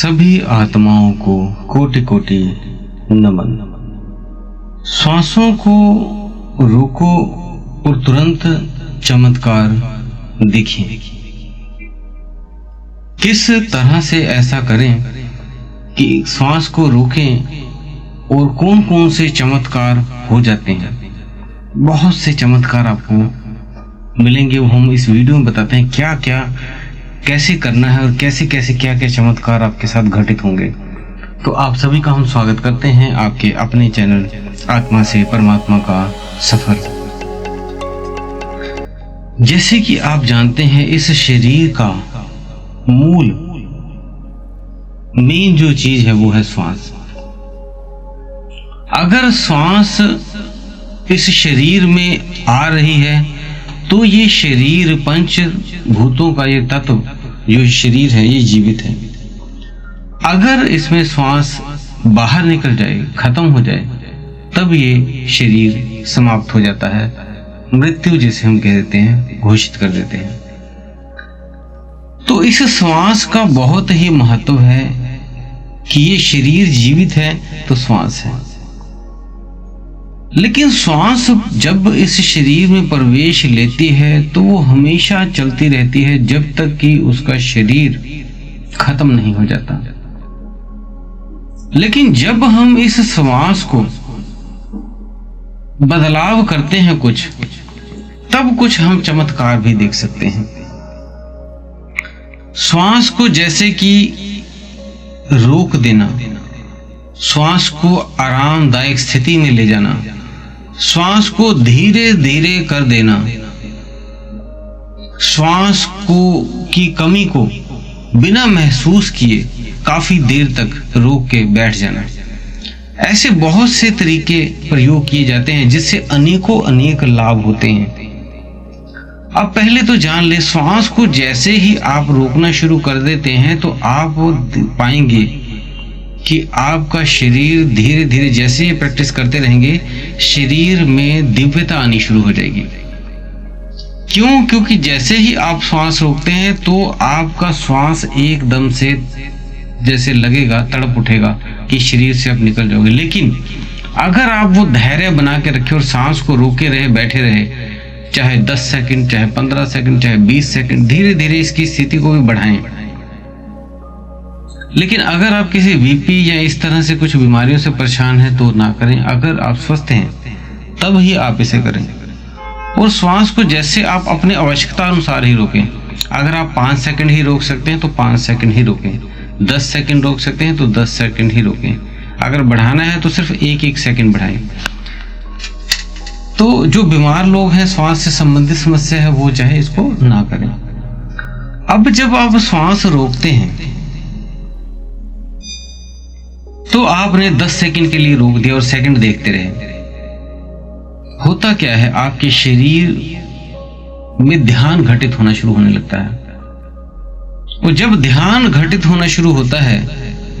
सभी आत्माओं को कोटि कोटि नमन। श्वासों को रोको और तुरंत चमत्कार दिखे। किस तरह से ऐसा करें कि श्वास को रोकें और कौन कौन से चमत्कार हो जाते हैं। बहुत से चमत्कार आपको मिलेंगे, वो हम इस वीडियो में बताते हैं क्या क्या कैसे करना है और कैसे कैसे क्या क्या चमत्कार आपके साथ घटित होंगे। तो आप सभी का हम स्वागत करते हैं आपके अपने चैनल आत्मा से परमात्मा का सफर। जैसे कि आप जानते हैं, इस शरीर का मूल मेन जो चीज है वो है श्वास। अगर श्वास इस शरीर में आ रही है तो ये शरीर पंच भूतों का ये तत्व जो शरीर है ये जीवित है। अगर इसमें श्वास बाहर निकल जाए, खत्म हो जाए, तब ये शरीर समाप्त हो जाता है, मृत्यु जिसे हम कह देते हैं, घोषित कर देते हैं। तो इस श्वास का बहुत ही महत्व है कि ये शरीर जीवित है तो श्वास है। लेकिन श्वास जब इस शरीर में प्रवेश लेती है तो वो हमेशा चलती रहती है जब तक कि उसका शरीर खत्म नहीं हो जाता। लेकिन जब हम इस श्वास को बदलाव करते हैं कुछ, तब कुछ हम चमत्कार भी देख सकते हैं। श्वास को जैसे कि रोक देना, श्वास को आरामदायक स्थिति में ले जाना, श्वास को धीरे धीरे कर देना, श्वास को की कमी को बिना महसूस किए काफी देर तक रोक के बैठ जाना। ऐसे बहुत से तरीके प्रयोग किए जाते हैं जिससे अनेकों अनेक लाभ होते हैं। अब पहले तो जान ले, श्वास को जैसे ही आप रोकना शुरू कर देते हैं तो आप पाएंगे कि आपका शरीर धीरे धीरे, जैसे ही प्रैक्टिस करते रहेंगे, शरीर में दिव्यता आनी शुरू हो जाएगी। क्यों? क्योंकि जैसे ही आप श्वास रोकते हैं तो आपका श्वास एकदम से जैसे लगेगा, तड़प उठेगा कि शरीर से आप निकल जाओगे। लेकिन अगर आप वो धैर्य बना के रखे और सांस को रोके रहे, बैठे रहे, चाहे 10 सेकंड, चाहे 15 सेकंड, चाहे 20 सेकंड, धीरे धीरे इसकी स्थिति को भी बढ़ाएं। लेकिन अगर आप किसी बीपी या इस तरह से कुछ बीमारियों से परेशान हैं तो ना करें। अगर आप स्वस्थ हैं तब ही आप इसे करें। और श्वास को जैसे आप अपने आवश्यकता अनुसार ही रोकें। अगर आप 5 सेकंड ही रोक सकते हैं तो 5 सेकंड ही रोकें, 10 सेकंड रोक सकते हैं तो 10 सेकंड ही रोकें। अगर बढ़ाना है तो सिर्फ 1-1 सेकंड बढ़ाएं। तो जो बीमार लोग हैं, श्वास से संबंधित समस्या है, वो चाहे इसको ना करें। अब जब आप श्वास रोकते हैं तो आपने 10 सेकंड के लिए रोक दिया और सेकंड देखते रहे। होता क्या है, आपके शरीर में ध्यान घटित होना शुरू होने लगता है। और जब ध्यान घटित होना शुरू होता है,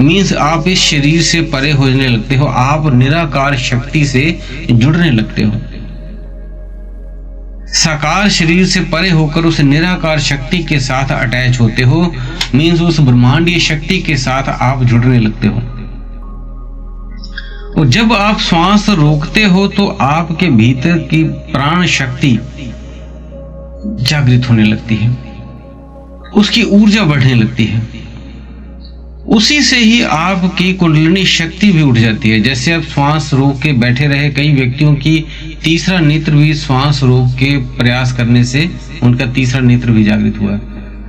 मीन्स आप इस शरीर से परे होने लगते हो, आप निराकार शक्ति से जुड़ने लगते हो। साकार शरीर से परे होकर उस निराकार शक्ति के साथ अटैच होते हो, मीन्स उस ब्रह्मांडीय शक्ति के साथ आप जुड़ने लगते हो। और जब आप श्वास रोकते हो तो आपके भीतर की प्राण शक्ति जागृत होने लगती है, उसकी ऊर्जा बढ़ने लगती है। उसी से ही आपकी कुंडलिनी शक्ति भी उठ जाती है। जैसे आप श्वास रोक के बैठे रहे, कई व्यक्तियों की तीसरा नेत्र भी श्वास रोक के प्रयास करने से उनका तीसरा नेत्र भी जागृत हुआ।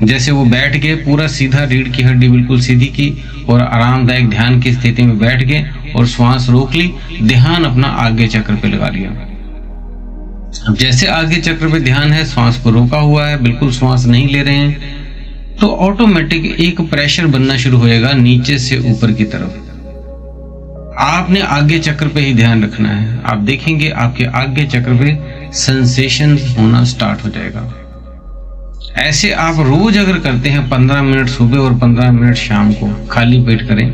जैसे वो बैठ के पूरा सीधा, रीढ़ की हड्डी बिल्कुल सीधी की और आरामदायक ध्यान की स्थिति में बैठ गए और श्वास रोक ली, ध्यान अपना आगे चक्र पे लगा लिया। अब जैसे आगे चक्र पे ध्यान है, श्वास को रोका हुआ है, बिल्कुल श्वास नहीं ले रहे हैं, तो ऑटोमेटिक एक प्रेशर बनना शुरू होएगा नीचे से ऊपर की तरफ। आपने आगे चक्र पे ही ध्यान रखना है। आप देखेंगे आपके आगे चक्र पे सेंसेशन होना स्टार्ट हो जाएगा। ऐसे आप रोज अगर करते हैं, 15 मिनट सुबह और 15 मिनट शाम को, खाली पेट करें,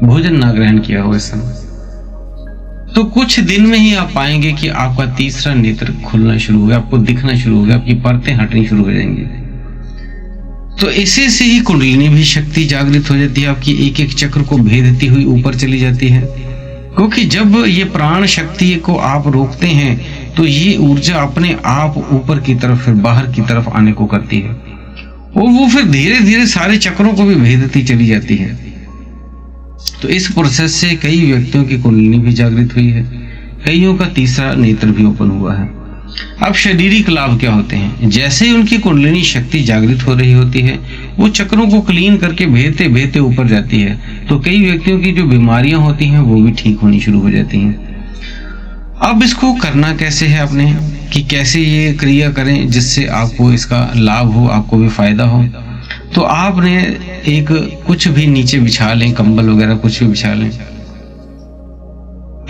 भोजन ना ग्रहण किया हो इस समय, तो कुछ दिन में ही आप पाएंगे कि आपका तीसरा नेत्र खुलना शुरू हो गया, आपको दिखना शुरू हो गया, आपकी परतें हटनी शुरू हो जाएंगी। तो इसी से ही कुंडलिनी भी शक्ति जागृत हो जाती है, आपकी एक एक चक्र को भेदती हुई ऊपर चली जाती है। क्योंकि जब ये प्राण शक्ति को आप रोकते हैं तो ये ऊर्जा अपने आप ऊपर की तरफ फिर बाहर की तरफ आने को करती है और वो फिर धीरे धीरे सारे चक्रों को भी भेदती चली जाती है। तो इस प्रोसेस से कई व्यक्तियों की कुंडलिनी भी जागृत हुई है, कईयों का तीसरा नेत्र भी ओपन हुआ है। अब शारीरिक लाभ क्या होते हैं? जैसे ही उनकी कुंडलिनी शक्ति जागृत हो रही होती है, वो चक्रों को क्लीन करके भेदते भेदते ऊपर जाती है, तो कई व्यक्तियों की जो बीमारियां होती हैं वो भी ठीक होनी शुरू हो जाती हैं। अब इसको करना कैसे है आपने, कि कैसे ये क्रिया करें जिससे आपको इसका लाभ हो, आपको भी फायदा हो। तो आपने एक कुछ भी नीचे बिछा लें, कंबल वगैरह कुछ भी बिछा लें।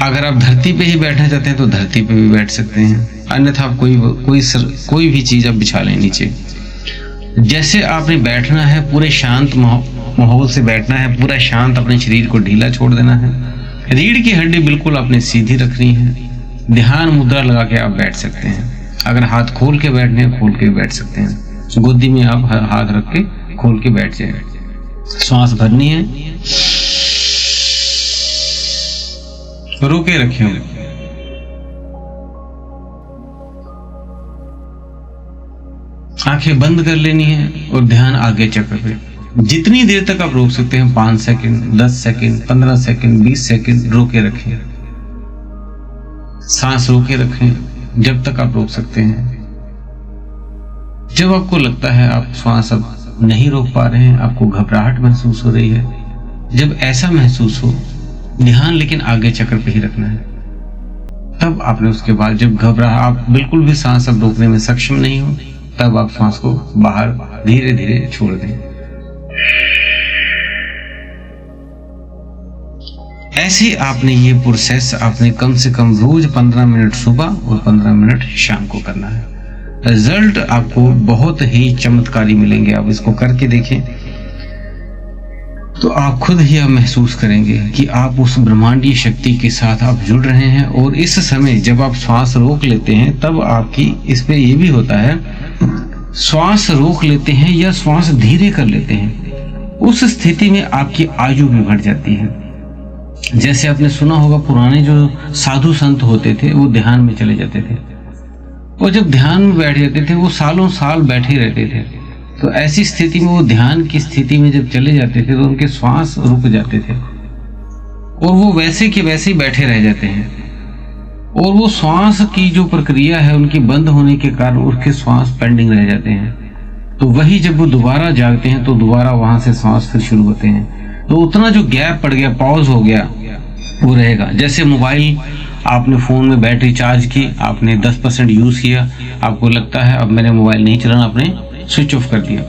अगर आप धरती पे ही बैठना चाहते हैं तो धरती पे भी बैठ सकते हैं, अन्यथा आप कोई भी चीज आप बिछा लें नीचे। जैसे आपने बैठना है पूरे शांत माहौल से बैठना है, पूरा शांत, अपने शरीर को ढीला छोड़ देना है। रीढ़ की हड्डी बिल्कुल आपने सीधी रखनी है। ध्यान मुद्रा लगा के आप बैठ सकते हैं। अगर हाथ खोल के बैठने हैं खोल के बैठ सकते हैं। गोदी में आप हाथ रख के खोल के बैठ जाए। श्वास भरनी है, रोके रखे होंगे। आंखें बंद कर लेनी है और ध्यान आगे चक्र पे जितनी देर तक आप रोक सकते हैं, 5 सेकंड, 10 सेकंड, 15 सेकंड, 20 सेकंड रोके रखें। सांस रोके रखें जब तक आप रोक सकते हैं। जब आपको लगता है आप श्वास अब नहीं रोक पा रहे हैं, आपको घबराहट महसूस हो रही है, जब ऐसा महसूस हो, ध्यान लेकिन आगे चक्र पे ही रखना है। तब आपने उसके बाद जब आप बिल्कुल भी सांस अब रोकने में सक्षम नहीं हो, तब आप सांस को बाहर धीरे धीरे छोड़ दें। ऐसे आपने ये प्रोसेस आपने कम से कम रोज 15 मिनट सुबह और 15 मिनट शाम को करना है। रिजल्ट आपको बहुत ही चमत्कारी मिलेंगे। आप इसको करके देखें तो आप खुद ही आप महसूस करेंगे कि आप उस ब्रह्मांडीय शक्ति के साथ आप जुड़ रहे हैं। और इस समय जब आप श्वास रोक लेते हैं तब आपकी इसमें ये भी होता है, श्वास रोक लेते हैं या श्वास धीरे कर लेते हैं, उस स्थिति में आपकी आयु भी बढ़ जाती है। जैसे आपने सुना होगा, पुराने जो साधु संत होते थे वो ध्यान में चले जाते थे और जब ध्यान में बैठ जाते थे वो सालों साल बैठे रहते थे। तो ऐसी स्थिति में वो ध्यान की स्थिति में जब चले जाते थे तो उनके श्वास रुक जाते थे और वो वैसे के वैसे ही बैठे रह जाते हैं। और वो श्वास की जो प्रक्रिया है उनकी बंद होने के कारण उसके श्वास पेंडिंग रह जाते हैं। तो वही जब वो दोबारा जागते हैं तो दोबारा वहां से श्वास फिर शुरू होते हैं। तो उतना जो गैप पड़ गया, पॉज हो गया, वो रहेगा। जैसे मोबाइल आपने फोन में बैटरी चार्ज की, आपने 10% यूज किया, आपको लगता है अब मैंने मोबाइल नहीं चलाना, आपने स्विच ऑफ कर दिया।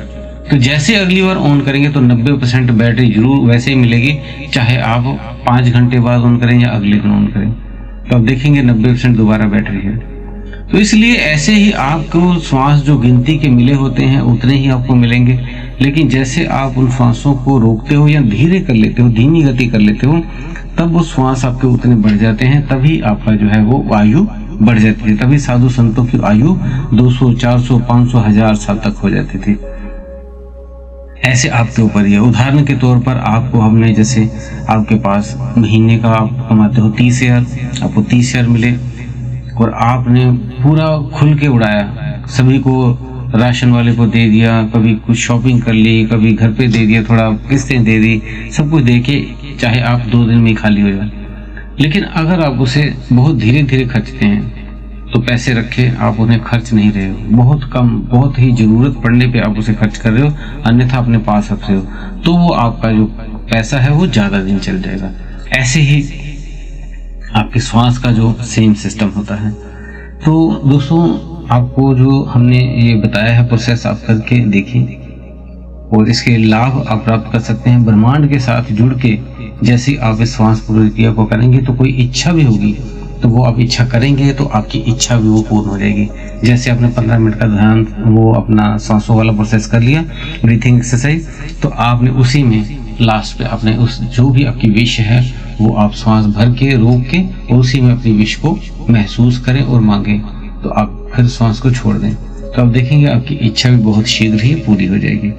तो जैसे अगली बार ऑन करेंगे तो 90% बैटरी जरूर वैसे ही मिलेगी, चाहे आप 5 घंटे बाद ऑन करें या अगले दिन ऑन करें, तो आप देखेंगे 90% दोबारा बैटरी है। तो इसलिए ऐसे ही आपको श्वास जो गिनती के मिले होते हैं उतने ही आपको मिलेंगे। लेकिन जैसे आप उन श्वासों को रोकते हो या धीरे कर लेते हो, धीमी गति कर लेते हो, तब वो श्वास आपके उतने बढ़ जाते हैं, तभी आपका जो है वो आयु बढ़ जाती है। तभी साधु संतों की आयु 200, 400, 500, 1000 साल तक हो जाती थी। ऐसे आपके ऊपर ही है। उदाहरण के तौर पर आपको हमने, जैसे आपके पास महीने का आप कमाते हो 30,000, आपको 30,000 मिले और आपने पूरा खुल के उड़ाया, सभी को, राशन वाले को दे दिया, कभी कुछ शॉपिंग कर ली, कभी घर पे दे दिया, थोड़ा किस्तें दे दी, सब कुछ दे के चाहे आप 2 दिन में खाली हो जाए। लेकिन अगर आप उसे बहुत धीरे धीरे खर्चते हैं तो पैसे रखे आप उन्हें खर्च नहीं रहे हो, बहुत कम, बहुत ही जरूरत पड़ने पे आप उसे खर्च कर रहे हो, अन्यथा अपने पास रख रहे हो, तो वो आपका जो पैसा है वो ज्यादा दिन चल जाएगा। ऐसे ही आपके श्वास का जो सेम सिस्टम होता है। तो दोस्तों, आपको जो हमने ये बताया है प्रोसेस, आप करके देखिए और इसके लाभ आप प्राप्त कर सकते हैं। ब्रह्मांड के साथ जुड़ के जैसे आप इस श्वास प्रक्रिया को करेंगे तो कोई इच्छा भी होगी तो वो आप इच्छा करेंगे तो आपकी इच्छा भी वो पूर्ण हो जाएगी। जैसे आपने 15 मिनट का ध्यान, वो अपना सांसों वाला प्रोसेस कर लिया, ब्रीथिंग एक्सरसाइज, तो आपने उसी में लास्ट पे अपने उस जो भी आपकी विश है वो आप श्वास भर के रोक के और उसी में अपनी विश को महसूस करें और मांगे, तो आप फिर श्वास को छोड़ दें, तो आप देखेंगे आपकी इच्छा भी बहुत शीघ्र ही पूरी हो जाएगी।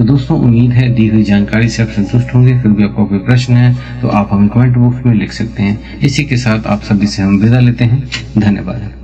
तो दोस्तों उम्मीद है दी हुई जानकारी से आप संतुष्ट होंगे। फिर भी आपका कोई प्रश्न है तो आप हमें कमेंट बॉक्स में लिख सकते हैं। इसी के साथ आप सभी से हम विदा लेते हैं। धन्यवाद।